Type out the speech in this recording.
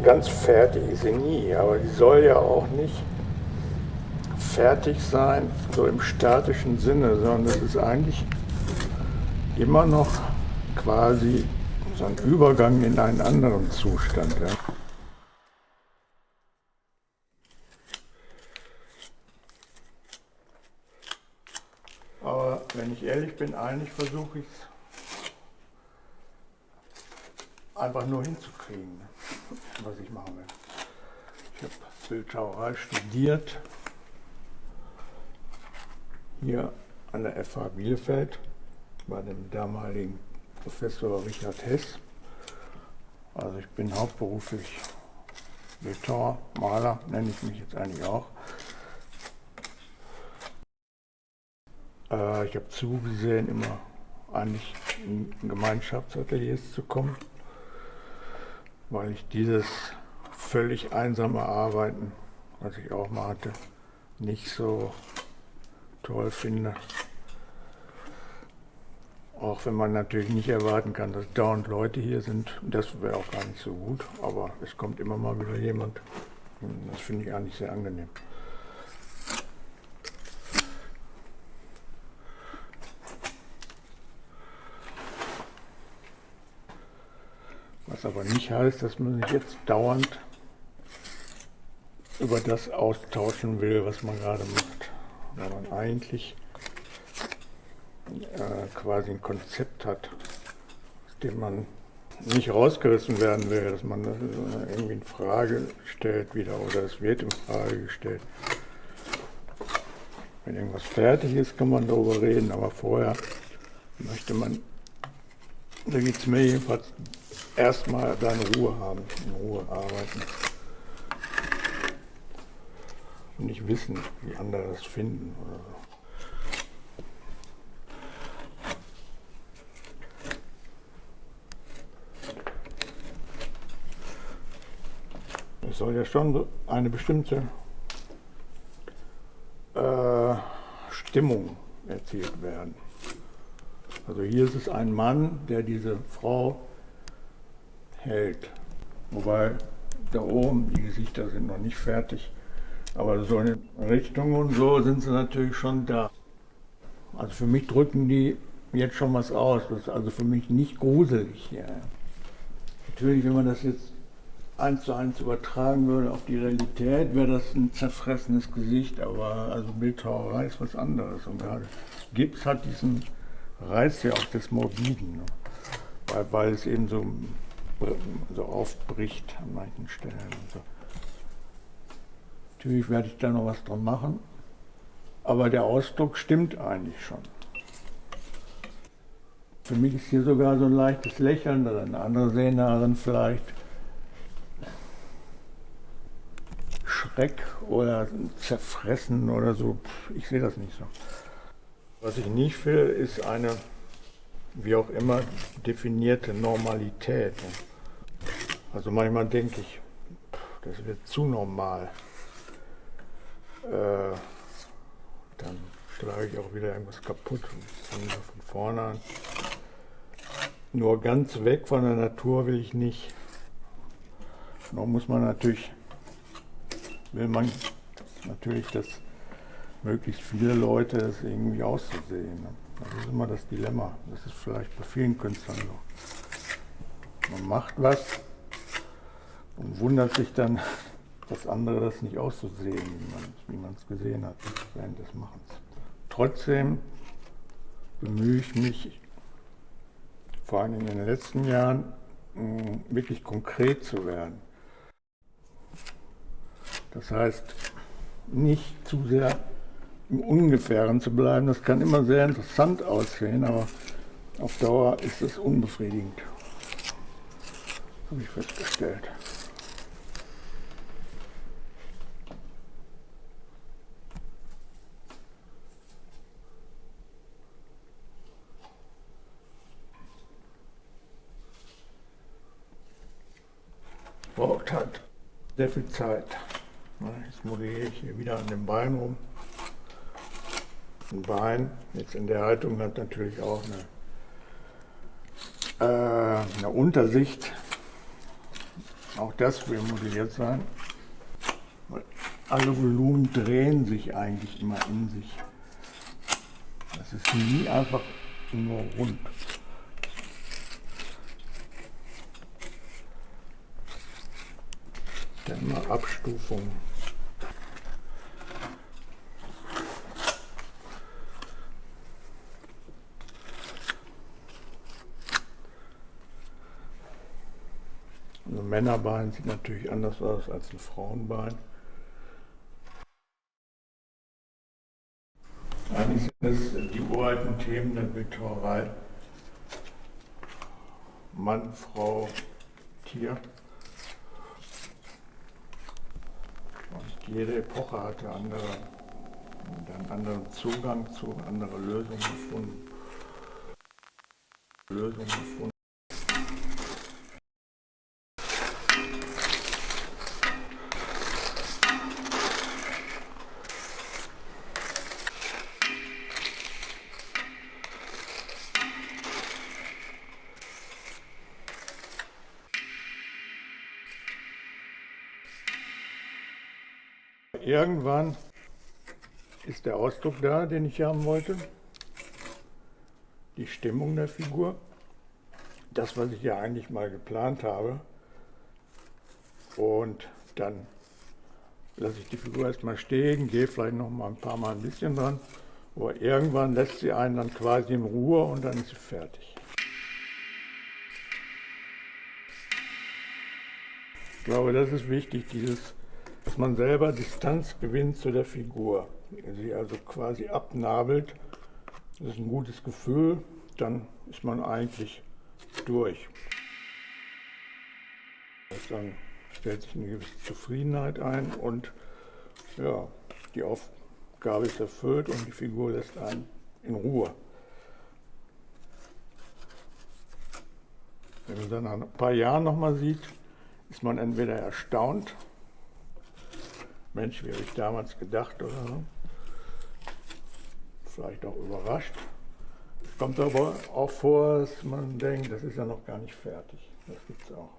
Ganz fertig ist sie nie, aber die soll ja auch nicht fertig sein, so im statischen Sinne, sondern es ist eigentlich immer noch quasi so ein Übergang in einen anderen Zustand. Ja. Aber wenn ich ehrlich bin, eigentlich versuche ich es einfach nur hinzukriegen, was ich machen will. Ich habe Bildhauerei studiert, hier an der FH Bielefeld, bei dem damaligen Professor Richard Hess. Also ich bin hauptberuflich Bildhauer, Maler, nenne ich mich jetzt eigentlich auch. Ich habe zugesehen, immer eigentlich in Gemeinschaftsateliers zu kommen, weil ich dieses völlig einsame Arbeiten, was ich auch mal hatte, nicht so toll finde. Auch wenn man natürlich nicht erwarten kann, dass dauernd Leute hier sind, das wäre auch gar nicht so gut, aber es kommt immer mal wieder jemand. Das finde ich eigentlich sehr angenehm. Was aber nicht heißt, dass man sich jetzt dauernd über das austauschen will, was man gerade macht. Weil man eigentlich quasi ein Konzept hat, aus dem man nicht rausgerissen werden will, dass man das irgendwie in Frage stellt wieder oder es wird in Frage gestellt. Wenn irgendwas fertig ist, kann man darüber reden, aber vorher möchte man, da geht es mir jedenfalls, erstmal seine Ruhe haben, in Ruhe arbeiten. Und nicht wissen, wie andere das finden oder so. Es soll ja schon eine bestimmte Stimmung erzielt werden. Also hier ist es ein Mann, der diese Frau hält. Wobei da oben die Gesichter sind noch nicht fertig. Aber so in Richtung und so sind sie natürlich schon da. Also für mich drücken die jetzt schon was aus. Das ist also für mich nicht gruselig. Ja. Natürlich, wenn man das jetzt 1:1 übertragen würde auf die Realität, wäre das ein zerfressenes Gesicht. Aber also Bildhauerei ist was anderes. Und gerade Gips hat diesen Reiz ja auch des Morbiden. Ne? Weil es eben so aufbricht an manchen Stellen. Und so. Natürlich werde ich da noch was dran machen, aber der Ausdruck stimmt eigentlich schon. Für mich ist hier sogar so ein leichtes Lächeln drin. Andere sehen darin vielleicht Schreck oder Zerfressen oder so. Ich sehe das nicht so. Was ich nicht will, ist eine, wie auch immer, definierte Normalität. Also manchmal denke ich, das wird zu normal. Dann schlage ich auch wieder irgendwas kaputt und fange wieder von vorne an. Nur ganz weg von der Natur will ich nicht. Noch muss man natürlich, will man natürlich, dass möglichst viele Leute das irgendwie auszusehen. Das ist immer das Dilemma. Das ist vielleicht bei vielen Künstlern so. Man macht was und wundert sich dann, dass andere das nicht auszusehen, wie man es gesehen hat während des Machens. Trotzdem bemühe ich mich, vor allem in den letzten Jahren, wirklich konkret zu werden. Das heißt, nicht zu sehr im Ungefähren zu bleiben. Das kann immer sehr interessant aussehen, aber auf Dauer ist es unbefriedigend. Das habe ich festgestellt. Braucht halt sehr viel Zeit. Jetzt modelliere ich hier wieder an dem Bein rum. Ein Bein, jetzt in der Haltung, hat natürlich auch eine Untersicht Auch das will modelliert sein, weil alle Volumen drehen sich eigentlich immer in sich. Das ist nie einfach nur rund. Dann immer Abstufungen. Ein Männerbein sieht natürlich anders aus als ein Frauenbein. Eigentlich sind es die uralten Themen der Bildhauerei. Mann, Frau, Tier. Und jede Epoche hatte einen anderen Zugang zu anderen Lösungen gefunden. Irgendwann ist der Ausdruck da, den ich haben wollte, die Stimmung der Figur, das, was ich ja eigentlich mal geplant habe. Und dann lasse ich die Figur erstmal stehen, gehe vielleicht noch mal ein paar Mal ein bisschen dran, aber irgendwann lässt sie einen dann quasi in Ruhe und dann ist sie fertig. Ich glaube, das ist wichtig, dass man selber Distanz gewinnt zu der Figur, sie also quasi abnabelt. Das ist ein gutes Gefühl, dann ist man eigentlich durch. Dann stellt sich eine gewisse Zufriedenheit ein und ja, die Aufgabe ist erfüllt und die Figur lässt einen in Ruhe. Wenn man dann nach ein paar Jahren nochmal sieht, ist man entweder erstaunt, Mensch, wie habe ich damals gedacht oder so, vielleicht auch überrascht. Es kommt aber auch vor, dass man denkt, das ist ja noch gar nicht fertig. Das gibt es auch.